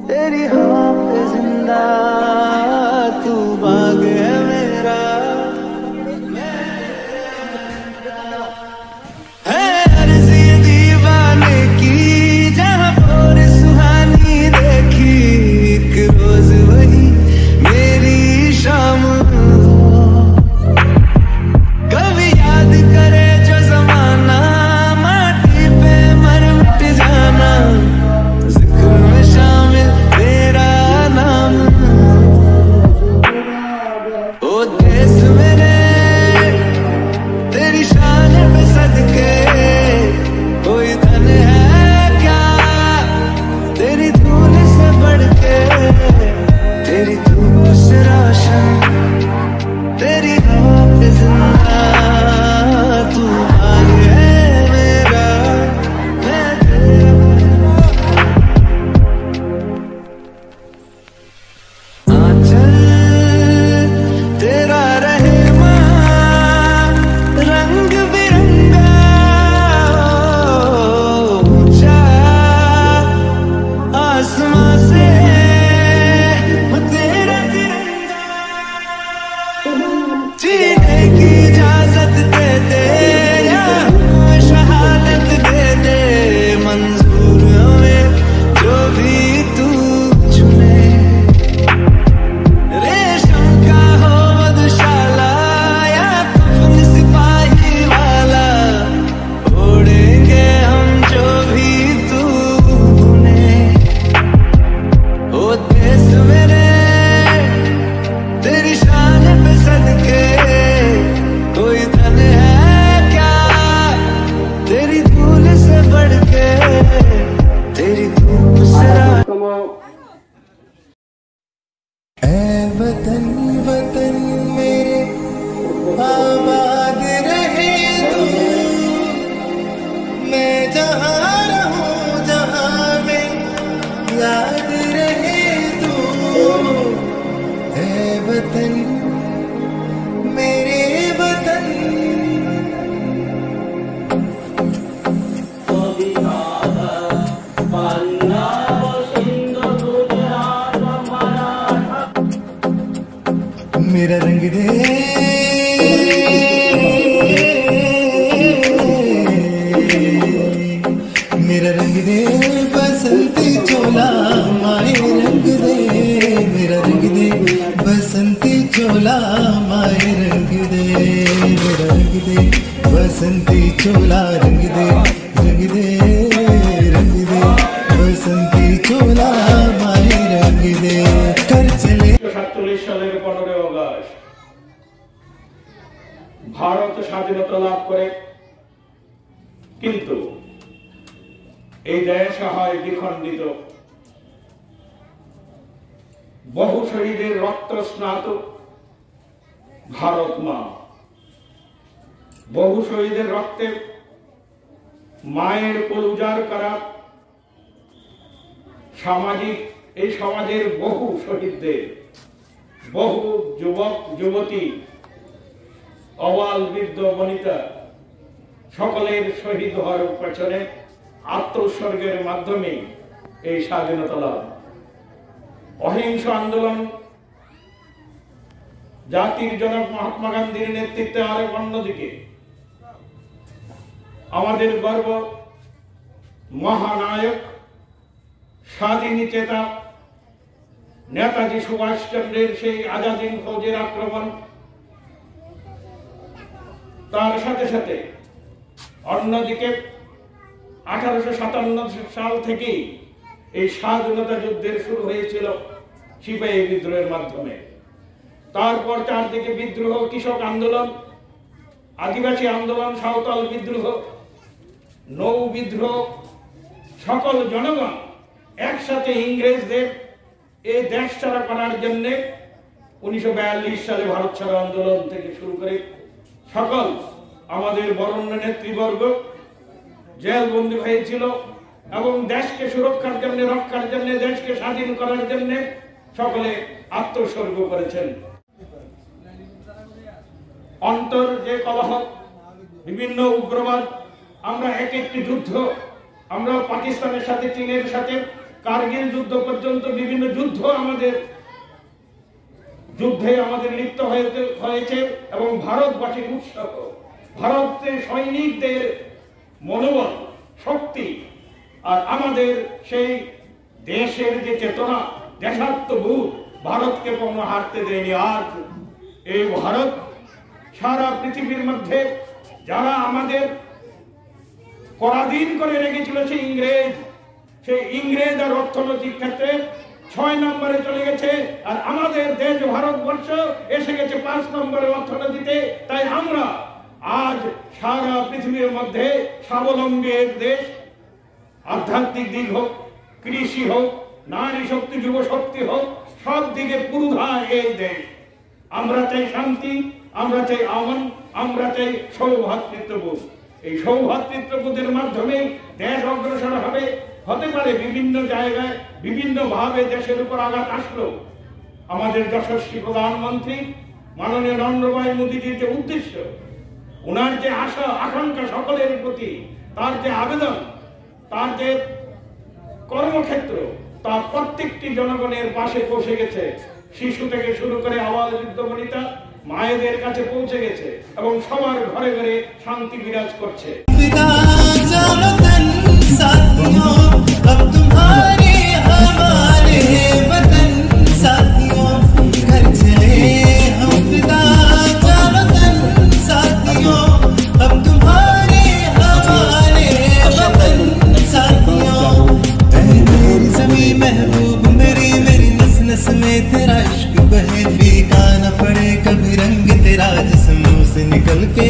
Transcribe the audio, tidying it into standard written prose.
तेरी हाँ पे जिंदा तू बाग है मेरा, है अर्ज़ी दीवाने की जहाँ और सुहानी देखी, एक रोज वही मेरी शाम हो। कभी याद करे जो जमाना, माटी पे मर मिट जाना, जिक्र में शामिल तेरा नाम। ओ देश मेरे तेरी शान पे सदके, कोई धन है क्या तेरी धूल से बढ़ के, तेरी धूप से रोशन, तेरी हवा पे जिंदा तू भाग है मेरा, मैं तेरा। आंचल तेरा रहमा रंग बिरंगा, ऊंचा आसमां से वो तेरा तिरंगा, जीने की इजाजत दे दे या हमें शहादत दे दे, मंजूर हमें जो भी तू चुने। रेशम का हो मधुशाला या कफन सिपाही वाला, ओढ़ेंगे हम जो भी तू बुने। ओ देश मेरे तेरी शान पे सदके, कोई धन है क्या तेरी धूल से बढ़ के, तेरी धूप से ऐ वतन वतन मेरे आबाद रहे तू, मैं जहाँ रहूं जहाँ में याद रहे तू। ऐ वतन मेरे वतन, मेरा रंग दे मेरा रंग दे बसंती चोला, माए रंग दे मेरा रंग दे बसंती चोला, माए रंग दे मेरा रंग दे बसंती चोला, रंग दे रंग दे रंग दे बसंती चोला, माए रंग दे। कर चले 1947 সালের 15 আগস্ট ভারত স্বাধীনতা লাভ করে, কিন্তু এই দেশ হয় দ্বিখণ্ডিত। বহু শহীদের রক্ত স্নাত ভারত মা, বহু শহীদের রক্তে মায়ের কোল উজাড় করা, সামাজিক এই সমাজের বহু শহীদদের, বহু যুবক যুবতী, অবাল বৃদ্ধ বনিতা সকলের শহীদ হওয়ার পেছনে আত্মোৎসর্গের মাধ্যমে এই স্বাধীনতা লাভ। অহিংস আন্দোলন জাতির জনক মহাত্মা গান্ধীর নেতৃত্বে, আর অন্যদিকে আমাদের গর্ব মহানায়ক স্বাধীনী চেতা নেতাজি সুভাষচন্দ্রের সেই আজাদিন ফৌজের আক্রমণ, তার সাথে সাথে অন্যদিকে 1857 সাল থেকে এই স্বাধীনতা যুদ্ধের শুরু হয়েছিল সিপাহী বিদ্রোহের মাধ্যমে। তারপর চারদিকে বিদ্রোহ, কৃষক আন্দোলন, আদিবাসী আন্দোলন, সাঁওতাল বিদ্রোহ, নৌ বিদ্রোহ, সকল জনগণ একসাথে ইংরেজদের এই দেশ ছাড়া করার জন্য 1942 সালে ভারত ছাড়ো আন্দোলন থেকে শুরু করে সকল আমাদের বরেণ্য নেতৃবর্গ জেলবন্দী হয়েছিল এবং দেশকে সুরক্ষার জন্য, রক্ষার জন্য, দেশকে স্বাধীন করার জন্য সকলে আত্মোৎসর্গ করেছেন। অন্তর যে কলহ, বিভিন্ন উগ্রবাদ, আমরা এক একটি যুদ্ধ, আমরা পাকিস্তানের সাথে, চীনের সাথে, কার্গিল যুদ্ধ পর্যন্ত বিভিন্ন যুদ্ধে আমাদের লিপ্ত হয়েছে এবং ভারতবাসীর উৎসাহ, ভারতের সৈনিকদের মনোবল, শক্তি আর আমাদের সেই দেশের যে চেতনা, দেশাত্মবোধ ভারতকে কখনো হারতে দেয়নি। আজ এই ভারত সারা পৃথিবীর মধ্যে যারা আমাদের পরাধীন করে রেখেছিল সেই ইংরেজ আর অর্থনৈতিক ক্ষেত্রে 6 নম্বরে চলে গেছে, আর আমাদের দেশ ভারতবর্ষ এসে গেছে 5 নম্বরে অর্থনীতিতে। তাই আমরা আজ সারা পৃথিবীর মধ্যে স্বাবলম্বী এক দেশ। আধ্যাত্মিক দিক হোক, কৃষি হোক, নারী শক্তি, যুব শক্তি হোক, সব দিকে পুরোধা এই দেশ। আমরা চাই শান্তি, আমরা চাই আমন, আমরা চাই সৌভ্রাতৃত্ববোধ। এই সৌভ্রাতৃত্ববোধের মাধ্যমে দেশ অগ্রসর হবে। হতে পারে বিভিন্ন জায়গায় বিভিন্ন ভাবে দেশের উপর আঘাত আসলো। আমাদের যশস্বী প্রধানমন্ত্রী মাননীয় নরেন্দ্র ভাই মোদীজির যে উদ্দেশ্য, ওনার যে আশা আকাঙ্ক্ষা সকলের প্রতি, তার যে আবেদন, তার যে কর্মক্ষেত্র, তা প্রত্যেকটি জনগণের পাশে পৌঁছে গেছে। শিশু থেকে শুরু করে আবাল বৃদ্ধ বনিতা মায়েদের কাছে পৌঁছে গেছে এবং সবার ঘরে ঘরে শান্তি বিরাজ করছে। अब तुम्हारे हमारे वतन साथियों, घर चले हम फिदा जानो तन साथियों। अब तुम्हारे हमारे वतन साथियों, मेरी ज़मीं महबूब मेरी, मेरी नस नस में तेरा इश्क बहे, फीका न पड़े कभी रंग तेरा जिस्मों से निकल के